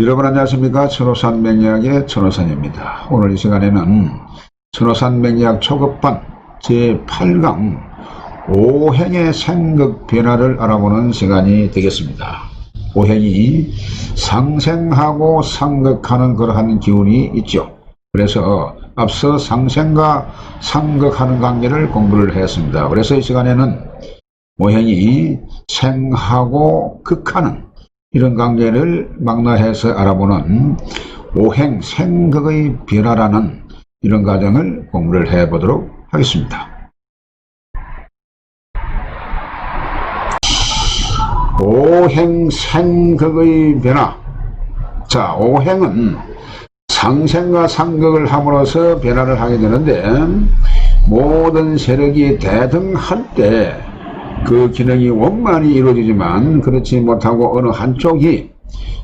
여러분 안녕하십니까. 천호산맥리학의 천호산입니다. 오늘 이 시간에는 천호산맥리학 초급반 제8강 오행의 생극 변화를 알아보는 시간이 되겠습니다. 오행이 상생하고 상극하는 그러한 기운이 있죠. 그래서 앞서 상생과 상극하는 관계를 공부를 했습니다. 그래서 이 시간에는 오행이 생하고 극하는 이런 관계를 망라해서 알아보는 오행 생극의 변화라는 이런 과정을 공부를 해보도록 하겠습니다. 오행 생극의 변화. 자, 오행은 상생과 상극을 함으로써 변화를 하게 되는데, 모든 세력이 대등할 때 그 기능이 원만히 이루어지지만 그렇지 못하고 어느 한쪽이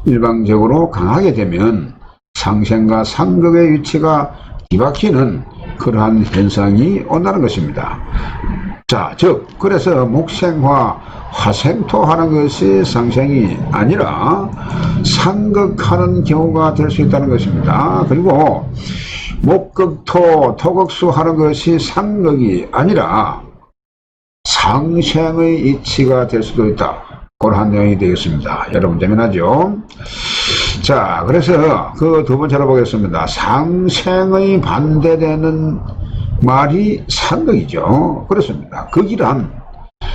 일방적으로 강하게 되면 상생과 상극의 위치가 뒤바뀌는 그러한 현상이 온다는 것입니다. 자, 즉 그래서 목생화, 화생토 하는 것이 상생이 아니라 상극하는 경우가 될 수 있다는 것입니다. 그리고 목극토, 토극수 하는 것이 상극이 아니라 상생의 이치가 될 수도 있다. 그런 내용이 되겠습니다. 여러분 재미나죠? 자, 그래서 그 두 번째로 보겠습니다. 상생의 반대되는 말이 상극이죠. 그렇습니다. 극이란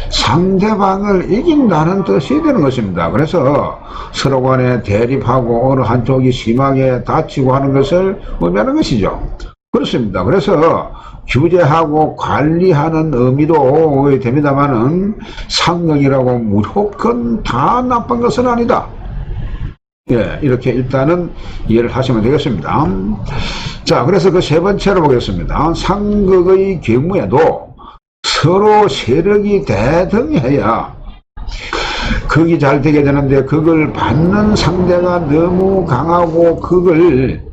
상대방을 이긴다는 뜻이 되는 것입니다. 그래서 서로 간에 대립하고 어느 한쪽이 심하게 다치고 하는 것을 의미하는 것이죠. 그렇습니다. 그래서 규제하고 관리하는 의미도 됩니다만은 상극이라고 무조건 다 나쁜 것은 아니다. 예, 이렇게 일단은 이해를 하시면 되겠습니다. 자, 그래서 그 세 번째로 보겠습니다. 상극의 경우에도 서로 세력이 대등해야 극이 잘 되게 되는데, 극을 받는 상대가 너무 강하고 극을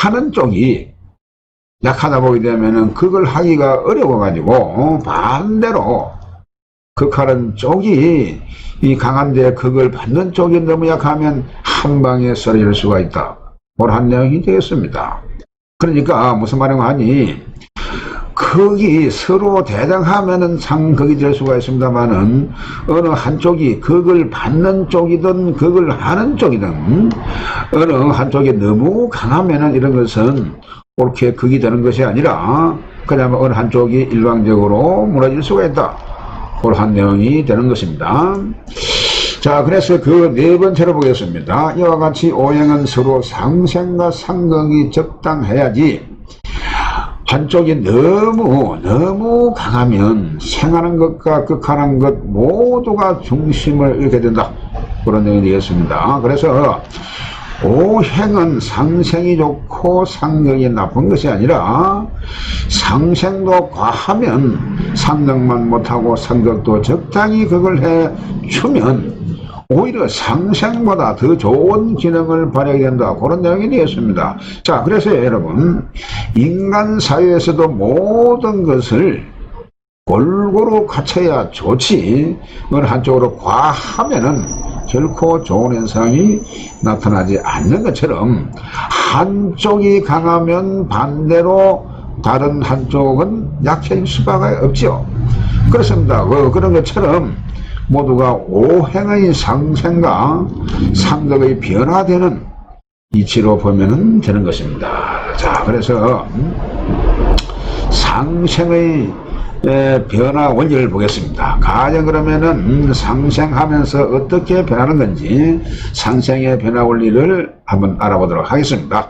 하는 쪽이 약하다 보게 되면은 극을 하기가 어려워가지고 반대로 극하는 쪽이 이 강한데 극을 받는 쪽이 너무 약하면 한 방에 쓰러질 수가 있다. 그런 내용이 되겠습니다. 그러니까 무슨 말인가 하니, 극이 서로 대등하면은 상극이 될 수가 있습니다만은 어느 한쪽이 극을 받는 쪽이든 극을 하는 쪽이든 어느 한쪽이 너무 강하면은 이런 것은 그렇게 극이 되는 것이 아니라 그냥 어느 한쪽이 일방적으로 무너질 수가 있다. 그런 내용이 되는 것입니다. 자, 그래서 그 네 번째로 보겠습니다. 이와 같이 오행은 서로 상생과 상극이 적당해야지 한쪽이 너무 강하면 생하는 것과 극하는 것 모두가 중심을 잃게 된다. 그런 내용이 되겠습니다. 그래서 오행은 상생이 좋고 상극이 나쁜 것이 아니라 상생도 과하면 상극만 못하고 상극도 적당히 그걸 해주면 오히려 상생보다 더 좋은 기능을 발휘하게 된다. 그런 내용이 되겠습니다. 자, 그래서 여러분, 인간 사회에서도 모든 것을 골고루 갖춰야 좋지, 어느 한쪽으로 과하면은 결코 좋은 현상이 나타나지 않는 것처럼 한쪽이 강하면 반대로 다른 한쪽은 약해질 수밖에 없죠. 그렇습니다. 그런 것처럼 모두가 오행의 상생과 상극의 변화되는 이치로 보면 되는 것입니다. 자, 그래서 상생의 변화 원리를 보겠습니다. 가령 그러면은 상생하면서 어떻게 변하는 건지 상생의 변화 원리를 한번 알아보도록 하겠습니다.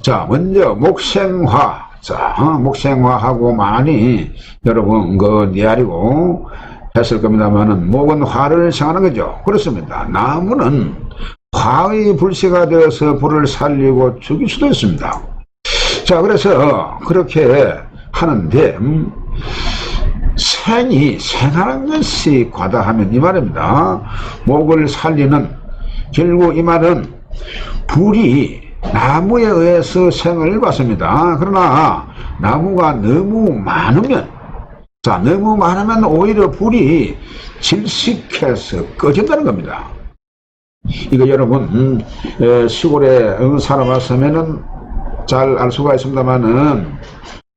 자, 먼저 목생화. 자, 목생화하고 많이 여러분 니아리고 했을 겁니다만은, 목은 화를 생하는 거죠. 그렇습니다. 나무는 화의 불씨가 되어서 불을 살리고 죽일 수도 있습니다. 자, 그래서 그렇게 하는데 생하는 것이 과다하면 이 말입니다. 목을 살리는, 결국 이 말은 불이 나무에 의해서 생을 받습니다. 그러나 나무가 너무 많으면, 자, 너무 많으면 오히려 불이 질식해서 꺼진다는 겁니다. 이거 여러분 시골에 살아봤으면은 잘 알 수가 있습니다만은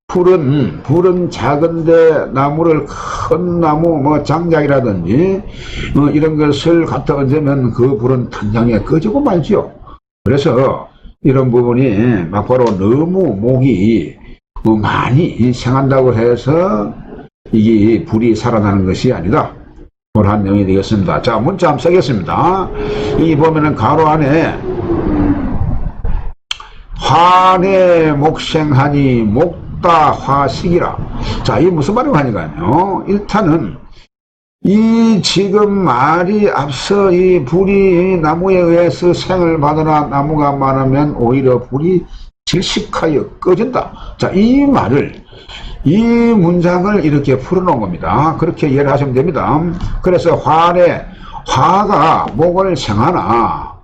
불은 작은데 나무를 큰 나무 뭐 장작이라든지 이런 것을 갖다 얹으면 그 불은 단장에 꺼지고 말지요. 그래서 이런 부분이 막바로 너무 목이 많이 생한다고 해서 이게 불이 살아나는 것이 아니다. 그런 내용이 되겠습니다. 자, 문자 한번 쓰겠습니다. 여기 보면은 가로 안에 화내 목생하니 목다 화식이라. 자, 이게 무슨 말이고 하니까요. 일단은 이 지금 말이 앞서 이 불이 나무에 의해서 생을 받으나 나무가 많으면 오히려 불이 질식하여 꺼진다. 자, 이 말을 이 문장을 이렇게 풀어놓은 겁니다. 그렇게 이해를 하시면 됩니다. 그래서 화가 목을 생하나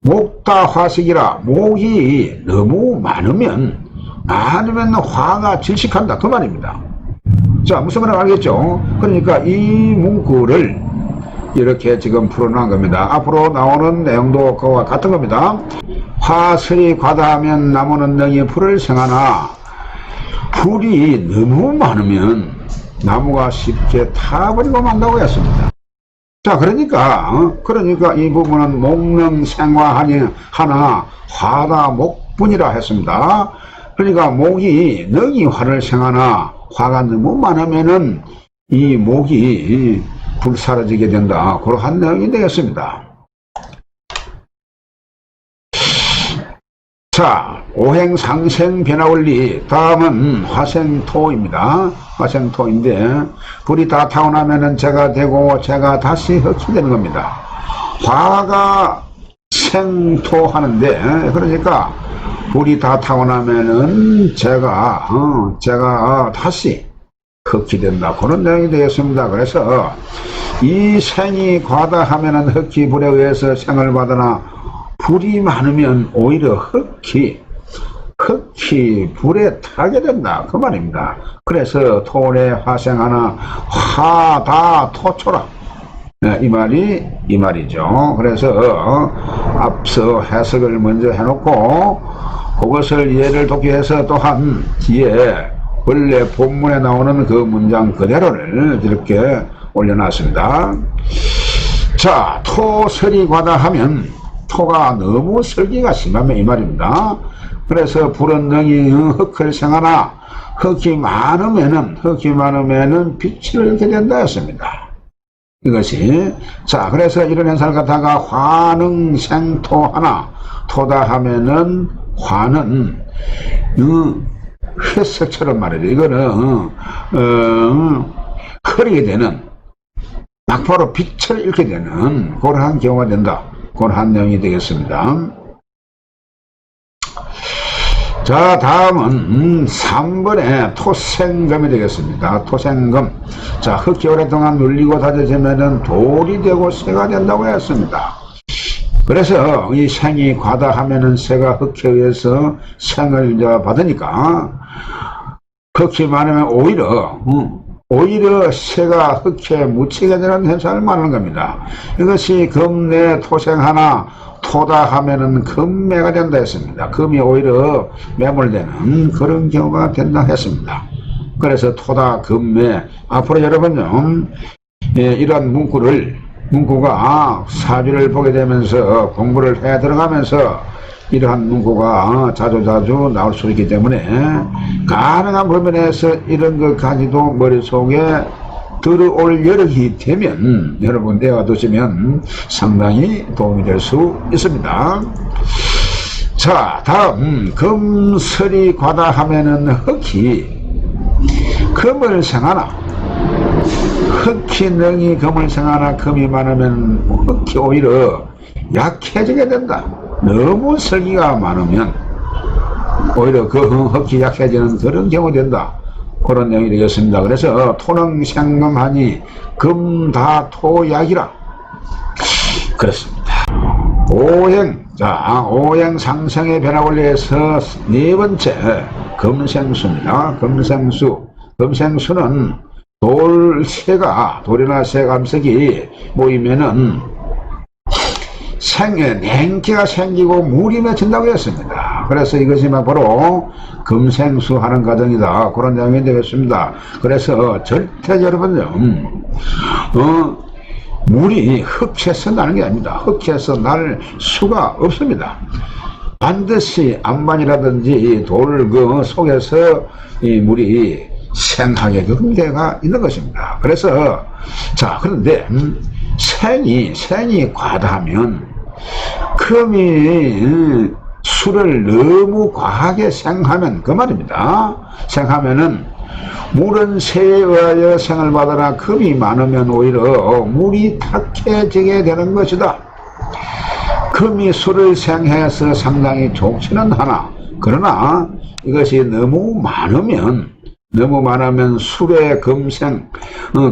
목다 화식이라. 목이 너무 많으면 화가 질식한다 그 말입니다. 자, 무슨 말인지 알겠죠? 그러니까 이 문구를 이렇게 지금 풀어놓은 겁니다. 앞으로 나오는 내용도 그와 같은 겁니다. 화설이 과다하면 나무는 능히 불을 생하나 불이 너무 많으면 나무가 쉽게 타버리고 만다고 했습니다. 자, 그러니까 이 부분은 목능 생화하니 하나 화다 목분이라 했습니다. 그러니까 목이 능히 화를 생하나 화가 너무 많으면은 이 목이 불사라지게 된다. 그런 내용이 되겠습니다. 자, 오행상생 변화원리. 다음은 화생토입니다. 화생토인데 불이 다 타오나면은 재가 되고 재가 다시 흙이 되는 겁니다. 화가 생토하는데 그러니까 불이 다 타오나면은 재가 다시 흙이 된다. 그런 내용이 되겠습니다. 그래서 이 생이 과다하면은 흙이 불에 의해서 생을 받으나 불이 많으면 오히려 흙이 불에 타게 된다 그 말입니다. 그래서 토내 화생하나 화다 토초라. 이 말이죠. 그래서 앞서 해석을 먼저 해놓고 그것을 예를 돕기위해서 또한 뒤에 원래 본문에 나오는 그 문장 그대로를 이렇게 올려놨습니다. 자, 토설이 과다하면 토가 너무 설기가 심하면 이 말입니다. 그래서 불은 능히 흙을 생하나 흙이 많으면은 빛을 잃게 된다 했습니다. 이것이 자, 그래서 이런 현상을 갖다가 화능 생토하나 토다 하면은 화는 회색처럼 말이죠. 이거는 흐리게 되는 막바로 빛을 잃게 되는 그러한 경우가 된다. 그런 내용이 되겠습니다. 자, 다음은 3번의 토생금이 되겠습니다. 토생금. 자, 흙이 오랫동안 눌리고 다져지면은 돌이 되고 쇠가 된다고 했습니다. 그래서 이 생이 과다하면은 쇠가 흙에 의해서 생을 받으니까 흙이 많으면 오히려 쇠가 흙에 묻히게 되는 현상을 말하는 겁니다. 이것이 금내 토생하나 토다 하면은 금매가 된다 했습니다. 금이 오히려 매몰되는 그런 경우가 된다 했습니다. 그래서 토다 금매. 앞으로 여러분요, 이런 문구가 사주를 보게 되면서 공부를 해 들어가면서 이러한 문구가 자주 나올 수 있기 때문에 가능한 범위내에서 이런 것까지도 머릿속에 들어올 여력이 되면 여러분 외워두시면 상당히 도움이 될 수 있습니다. 자, 다음 금설이 과다하면은 흙이 금을 생하나 흙이 능히 금을 생하나 금이 많으면 흙이 오히려 약해지게 된다. 너무 설기가 많으면 오히려 그 흙이 약해지는 그런 경우 된다. 그런 내용이 되겠습니다. 그래서 토능 생금하니 금다토약이라 그렇습니다. 오행 상생의 변화 원리에서 네 번째 금생수입니다. 금생수는 돌이나 쇠감석이 모이면은 냉기가 생기고 물이 맺힌다고 했습니다. 그래서 이것이 바로 금생수하는 과정이다. 그런 내용이 되겠습니다. 그래서 절대 여러분, 물이 흡수해서 나는 게 아닙니다. 흡수해서 날 수가 없습니다. 반드시 안반이라든지 돌 그 속에서 이 물이 생하게 경계가 있는 것입니다. 그래서 자, 그런데 생이 과다하면 금이 술을 너무 과하게 생하면 그 말입니다. 생하면은 물은 새에 의하여 생을 받으나 금이 많으면 오히려 물이 탁해지게 되는 것이다. 금이 술을 생해서 상당히 좋지는 않아. 그러나 이것이 너무 많으면 술의 금생,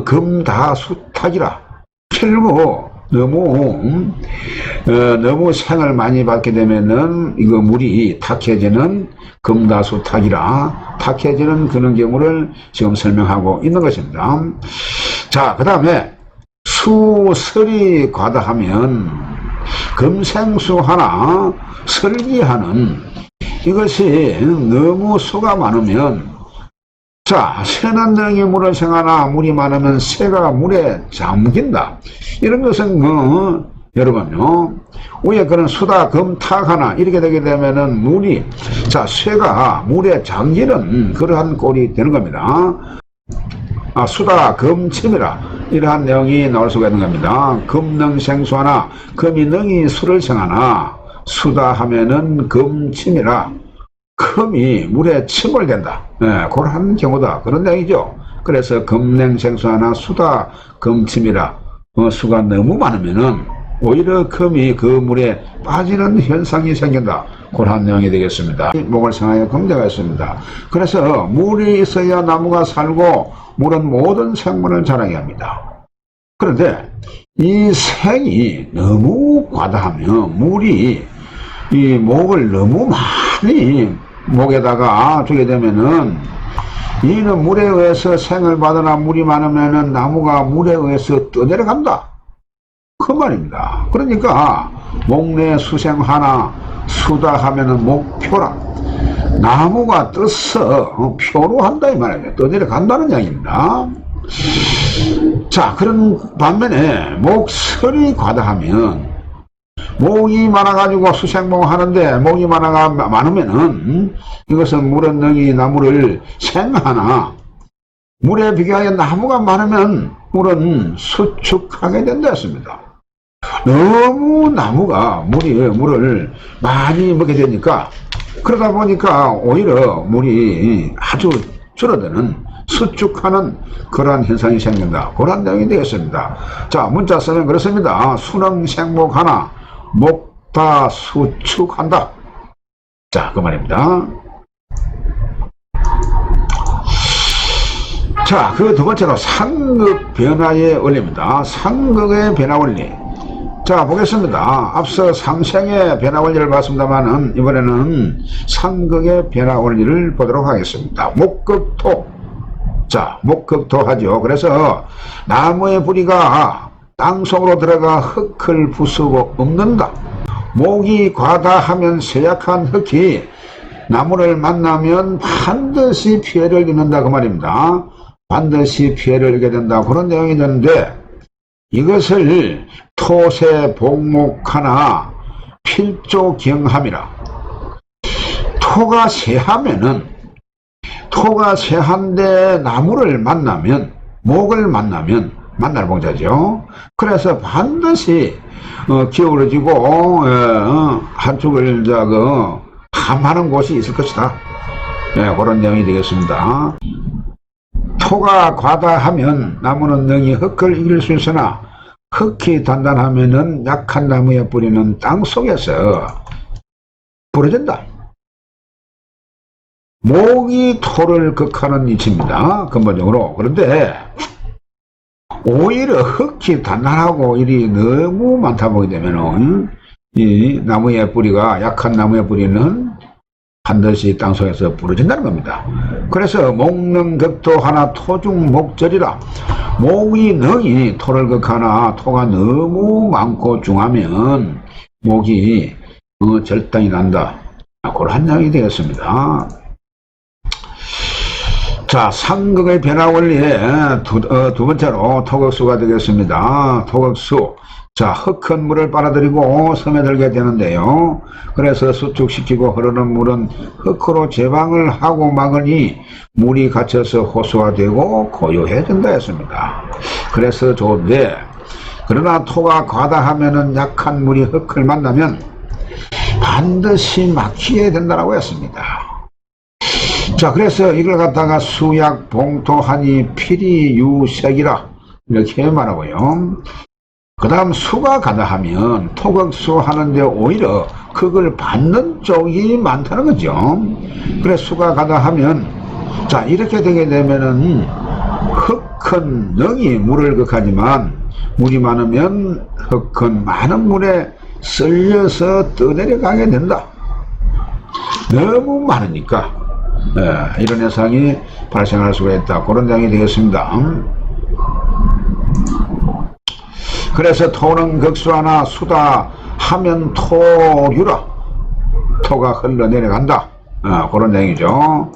금다수탁이라. 결국 너무 생을 많이 받게 되면은 이거 물이 탁해지는 금다수탁이라 탁해지는 그런 경우를 지금 설명하고 있는 것입니다. 자, 그 다음에 수설이 과다하면 금생수 하나 설기하는 이것이 너무 수가 많으면 자, 새는 능이 물을 생하나 물이 많으면 새가 물에 잠긴다. 이런 것은 여러분요, 위에 그런 수다 금탁하나 이렇게 되게 되면은 물이 새가 물에 잠기는 그러한 꼴이 되는 겁니다. 수다 금침이라 이러한 내용이 나올 수가 있는 겁니다. 금능생수하나 금이 능이 수를 생하나 수다 하면은 금침이라 금이 물에 침몰된다. 그런 경우다. 그런 내용이죠. 그래서 금냉생수하나 수다 금침이라 수가 너무 많으면은 오히려 금이 그 물에 빠지는 현상이 생긴다. 그런 내용이 되겠습니다. 목을 생하여 금대가 있습니다. 그래서 물이 있어야 나무가 살고 물은 모든 생물을 자라게 합니다. 그런데 이 생이 너무 과다하면 물이 이 목을 너무 많이 목에다가 주게 되면은 이는 물에 의해서 생을 받으나 물이 많으면은 나무가 물에 의해서 떠내려간다. 그 말입니다. 그러니까 목내 수생 하나 수다 하면은 목표라. 나무가 떠서 표로 한다 이 말이에요. 떠내려간다는 이야기입니다. 자, 그런 반면에 목설이 과다하면 목이 많아가지고 수생목 하는데 목이 많으면은 이것은 물은 능이 나무를 생하나 물에 비교하여 나무가 많으면 물은 수축하게 된다 했습니다. 너무 나무가 물을 많이 먹게 되니까 그러다 보니까 오히려 물이 아주 줄어드는 수축하는 그러한 현상이 생긴다. 그런 내용이 되겠습니다. 자, 문자 쓰면 그렇습니다. 수능생목 하나 목다 수축한다. 자, 그 말입니다. 자, 그 두 번째로 상극 변화의 원리입니다. 상극의 변화 원리. 자, 보겠습니다. 앞서 상생의 변화 원리를 봤습니다만은 이번에는 상극의 변화 원리를 보도록 하겠습니다. 목극토. 자, 목극토 하죠. 그래서 나무의 뿌리가 땅속으로 들어가 흙을 부수고 엎는다. 목이 과다하면 쇠약한 흙이 나무를 만나면 반드시 피해를 입는다 그 말입니다. 반드시 피해를 입게 된다. 그런 내용이 되는데 이것을 토세 복목하나 필조경함이라. 토가 쇠한데 나무를 만나면 목을 만나면 만날 봉자죠. 그래서 반드시 기울어지고 한쪽을 함하는 곳이 있을 것이다. 그런 내용이 되겠습니다. 토가 과다하면 나무는 능히 흙을 이길 수 있으나 흙이 단단하면은 약한 나무의 뿌리는 땅 속에서 부러진다. 목이 토를 극하는 이치입니다. 근본적으로. 그런데 오히려 흙이 단단하고 일이 너무 많다 보게 되면은 이 나무의 뿌리가 약한 나무의 뿌리는 반드시 땅속에서 부러진다는 겁니다. 그래서 목능극토 하나 토중 목절이라. 목이 능이 토를 극하나 토가 너무 많고 중하면 목이 절단이 난다. 그런 양이 되겠습니다. 자, 상극의 변화 원리에 두 번째로 토극수가 되겠습니다. 토극수. 자, 흑한 물을 빨아들이고 스며들게 되는데요. 그래서 수축시키고 흐르는 물은 흑으로 제방을 하고 막으니 물이 갇혀서 호수화되고 고요해진다 했습니다. 그래서 좋은데, 그러나 토가 과다하면은 약한 물이 흑을 만나면 반드시 막히게 된다고 했습니다. 자, 그래서 이걸 갖다가 수약 봉토하니 필이 유색이라 이렇게 말하고요. 그 다음 수가 가다하면 토극수 하는데 오히려 그걸 받는 쪽이 많다는 거죠. 그래 수가 가다하면 자 이렇게 되게 되면은 흑은 능이 물을 극하지만 물이 많으면 흑은 많은 물에 쓸려서 떠내려가게 된다. 너무 많으니까 이런 현상이 발생할 수가 있다. 그런 양이 되겠습니다. 그래서 토는 극수하나 수다 하면 토류라. 토가 흘러내려간다. 그런 얘기죠.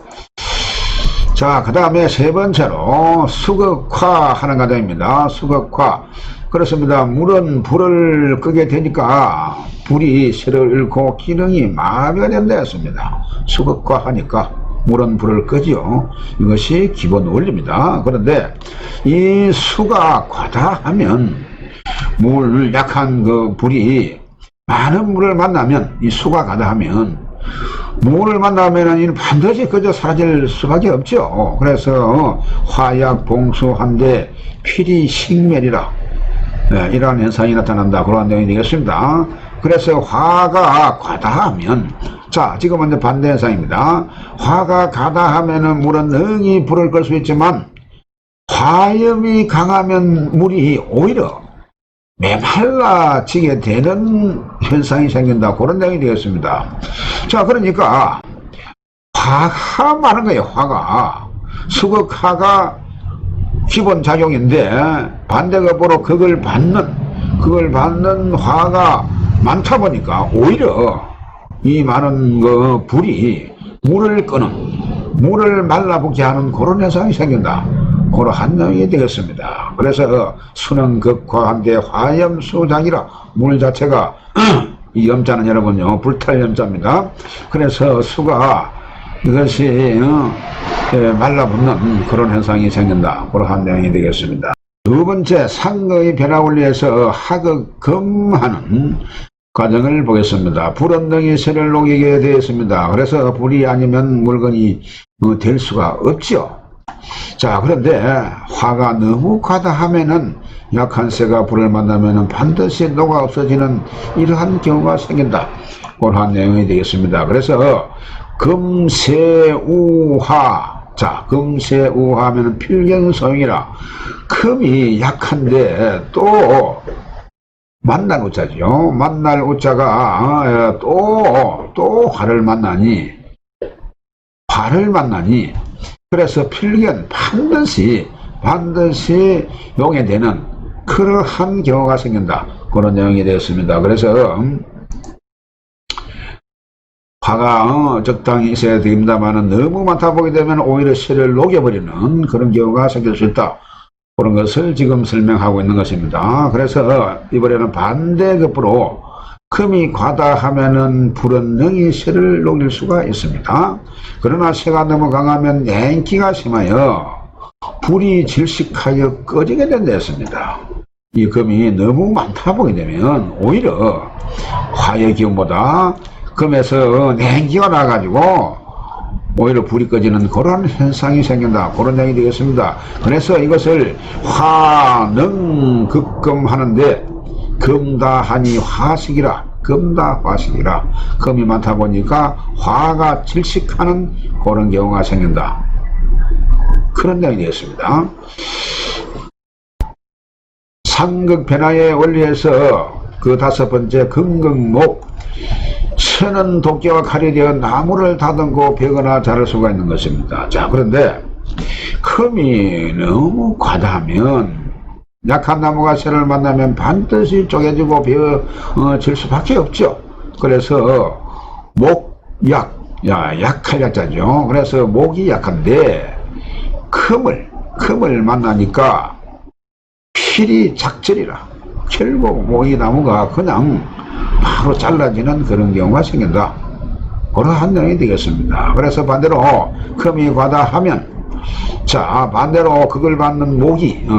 자, 그 다음에 세 번째로 수극화 하는 과정입니다. 수극화. 그렇습니다. 물은 불을 끄게 되니까 불이 실을 잃고 기능이 마비가 된다 했습니다. 수극화 하니까 물은 불을 끄죠. 이것이 기본 원리입니다. 그런데 이 수가 과다하면 물 약한 그 불이 많은 물을 만나면 이 수가 가다하면 물을 만나면은 반드시 그저 사라질 수밖에 없죠. 그래서 화약 봉수한데 필이 식멸이라 이러한 현상이 나타난다. 그런 내용이 되겠습니다. 그래서 화가 과다하면 자 지금 먼저 반대 현상입니다. 화가 과다하면은 물은 능히 불을 끌 수 있지만 화염이 강하면 물이 오히려 메말라지게 되는 현상이 생긴다. 그런 내용이 되겠습니다. 자, 그러니까 화가 많은 거예요. 화가 수극화가 기본 작용인데 반대급으로 그걸 받는 화가 많다 보니까 오히려 이 많은 그 불이 물을 끄는 물을 말라붙게 하는 그런 현상이 생긴다. 그러한 내용이 되겠습니다. 그래서 수는 극화한데 화염수장이라 물 자체가 이 염자는 여러분요 불탈 염자입니다. 그래서 수가 이것이 말라붙는 그런 현상이 생긴다. 그러한 내용이 되겠습니다. 두 번째 상의 변화 원리에서 하극금하는 과정을 보겠습니다. 불은 능히 쇠를 녹이게 되었습니다. 그래서 불이 아니면 물건이 될 수가 없죠. 자, 그런데 화가 너무 과다하면은 약한 쇠가 불을 만나면은 반드시 녹아 없어지는 이러한 경우가 생긴다. 그러한 내용이 되겠습니다. 그래서 금세우화. 자, 금세우화하면은 필경소용이라 금이 약한데 또 만날 우자죠. 만날 우자가 또 화를 만나니 그래서 필견 반드시 용해 되는 그러한 경우가 생긴다. 그런 내용이 되었습니다. 그래서 화가 적당히 있어야 됩니다만 너무 많다 보게 되면 오히려 쇠를 녹여버리는 그런 경우가 생길 수 있다. 그런 것을 지금 설명하고 있는 것입니다. 그래서 이번에는 반대급으로 금이 과다하면은 불은 능히 쇠를 녹일 수가 있습니다. 그러나 쇠가 너무 강하면 냉기가 심하여 불이 질식하여 꺼지게 된다 했습니다. 이 금이 너무 많다 보게 되면 오히려 화의 기운보다 금에서 냉기가 나가지고 오히려 불이 꺼지는 그런 현상이 생긴다. 그런 얘기 되겠습니다. 그래서 이것을 화능극금 하는데 금다하니 화식이라 금다화식이라 금이 많다 보니까 화가 질식하는 그런 경우가 생긴다. 그런 내용이 되겠습니다. 상극 변화의 원리에서 그 다섯 번째 금극목 천은 도끼와 칼이 되어 나무를 다듬고 베거나 자를 수가 있는 것입니다. 자, 그런데 금이 너무 과다하면 약한 나무가 새를 만나면 반드시 쪼개지고 베어질 수밖에 없죠. 그래서 약할 약자죠. 그래서 목이 약한데 금을 만나니까 필이 작절이라 결국 목이 나무가 그냥 바로 잘라지는 그런 경우가 생긴다. 그러한 내용이 되겠습니다. 그래서 반대로 금이 과다하면, 자 반대로 그걸 받는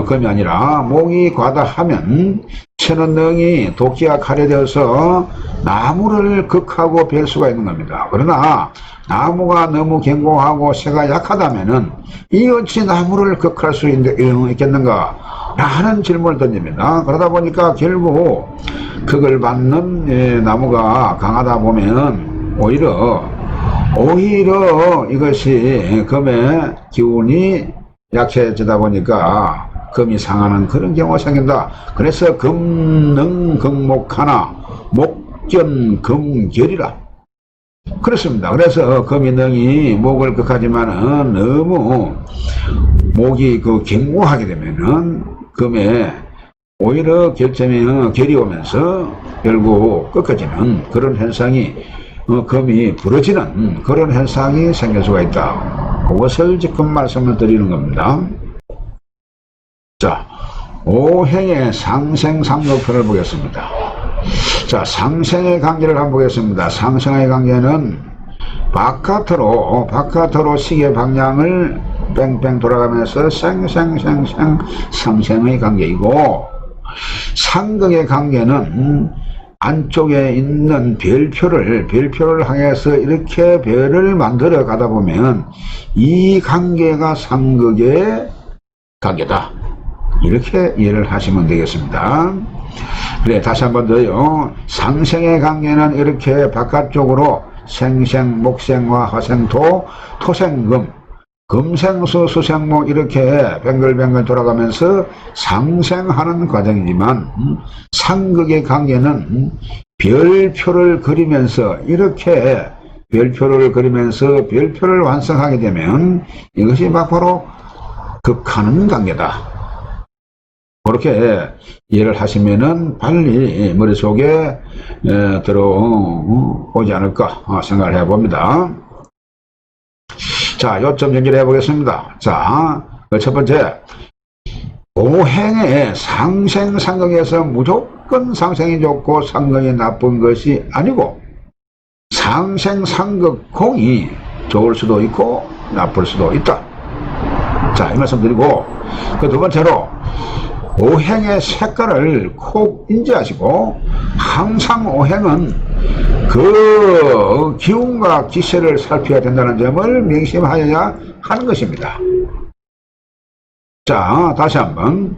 금이 아니라 목이 과다하면 새는 능이 도끼와 칼에 되어서 나무를 극하고 벨 수가 있는 겁니다. 그러나 나무가 너무 견고하고 새가 약하다면은 이 어찌 나무를 극할 수 있겠는가 라는 질문을 던집니다. 그러다 보니까 결국 그걸 받는 나무가 강하다 보면 오히려 이것이 금의 기운이 약해지다 보니까 금이 상하는 그런 경우가 생긴다. 그래서 금능극목하나 목견금결이라 그렇습니다. 그래서 금이 능이 목을 극하지만은 너무 목이 견고하게 되면은 금에 오히려 결이 오면서 결국 꺾어지는 그런 현상이, 금이 부러지는 그런 현상이 생길 수가 있다. 그것을 지금 말씀을 드리는 겁니다. 자, 오행의 상생상극편을 보겠습니다. 자, 상생의 관계를 한번 보겠습니다. 상생의 관계는 바깥으로 시계 방향을 뺑뺑 돌아가면서 상생의 관계이고, 상극의 관계는 안쪽에 있는 별표를 향해서 이렇게 별을 만들어 가다 보면 이 관계가 상극의 관계다. 이렇게 이해를 하시면 되겠습니다. 그래, 다시 한번 더요. 상생의 관계는 이렇게 바깥쪽으로 생생, 목생화, 화생토, 토생금, 금생수, 수생목 이렇게 뱅글뱅글 돌아가면서 상생하는 과정이지만, 상극의 관계는 별표를 그리면서 이렇게 별표를 완성하게 되면 이것이 바로 극하는 관계다. 그렇게 이해를 하시면은 빨리 머릿속에 들어오지 않을까 생각을 해봅니다. 자, 요점 연결해 보겠습니다. 자, 첫 번째, 오행의 상생상극에서 무조건 상생이 좋고 상극이 나쁜 것이 아니고, 상생상극공이 좋을 수도 있고 나쁠 수도 있다. 자, 이 말씀 드리고, 그 두 번째로 오행의 색깔을 콕 인지하시고, 항상 오행은 그 기운과 기세를 살펴야 된다는 점을 명심하여야 하는 것입니다. 자, 다시 한번,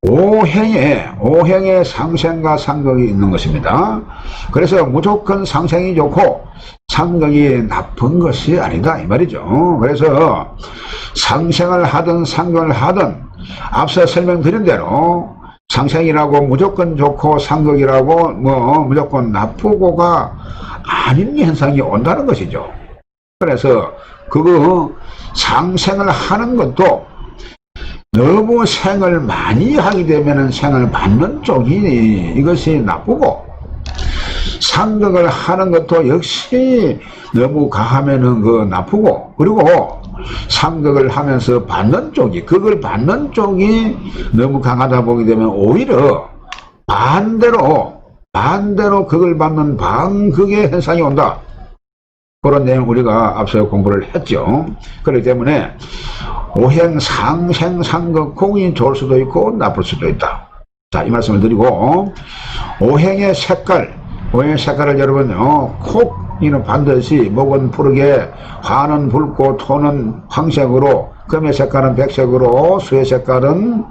오행에 상생과 상극이 있는 것입니다. 그래서 무조건 상생이 좋고 상극이 나쁜 것이 아니다 이 말이죠. 그래서 상생을 하든 상극을 하든 앞서 설명드린 대로 상생이라고 무조건 좋고 상극이라고 무조건 나쁘고가 아닌 현상이 온다는 것이죠. 그래서 상생을 하는 것도 너무 생을 많이 하게 되면 생을 받는 쪽이 이것이 나쁘고, 상극을 하는 것도 역시 너무 가하면은 나쁘고, 그리고 상극을 하면서 그걸 받는 쪽이 너무 강하다 보게 되면 오히려 반대로 그걸 받는 반극의 현상이 온다. 그런 내용 우리가 앞서 공부를 했죠. 그렇기 때문에 오행 상생 공이 좋을 수도 있고 나쁠 수도 있다. 자, 이 말씀을 드리고, 오행의 색깔을 여러분요, 콕이는 반드시 목은 푸르게, 화는 붉고, 토는 황색으로, 금의 색깔은 백색으로, 수의 색깔은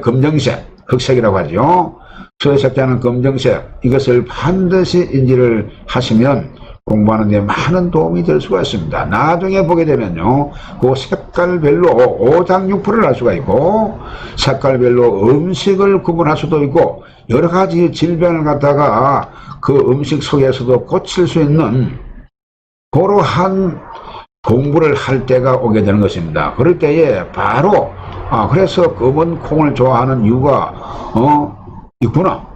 검정색, 흑색이라고 하죠. 수의 색깔은 검정색. 이것을 반드시 인지를 하시면 공부하는 데 많은 도움이 될 수가 있습니다. 나중에 보게 되면요, 그 색깔별로 오장육부를 할 수가 있고, 색깔별로 음식을 구분할 수도 있고, 여러 가지 질병을 갖다가 그 음식 속에서도 고칠 수 있는 그러한 공부를 할 때가 오게 되는 것입니다. 그럴 때에 바로 그래서 검은 콩을 좋아하는 이유가 있구나.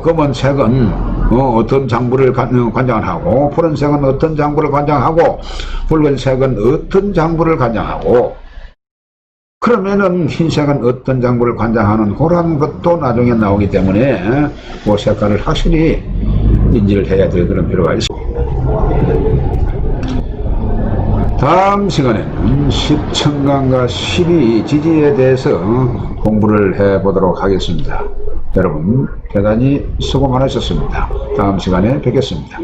검은색은 어떤 장부를 관장하고, 푸른색은 어떤 장부를 관장하고, 붉은색은 어떤 장부를 관장하고, 그러면은 흰색은 어떤 장부를 관장하는 그런 것도 나중에 나오기 때문에 그 색깔을 확실히 인지를 해야 될 그런 필요가 있습니다. 다음 시간에는 십천간과 십이지지에 대해서 공부를 해 보도록 하겠습니다. 여러분 대단히 수고 많으셨습니다. 다음 시간에 뵙겠습니다.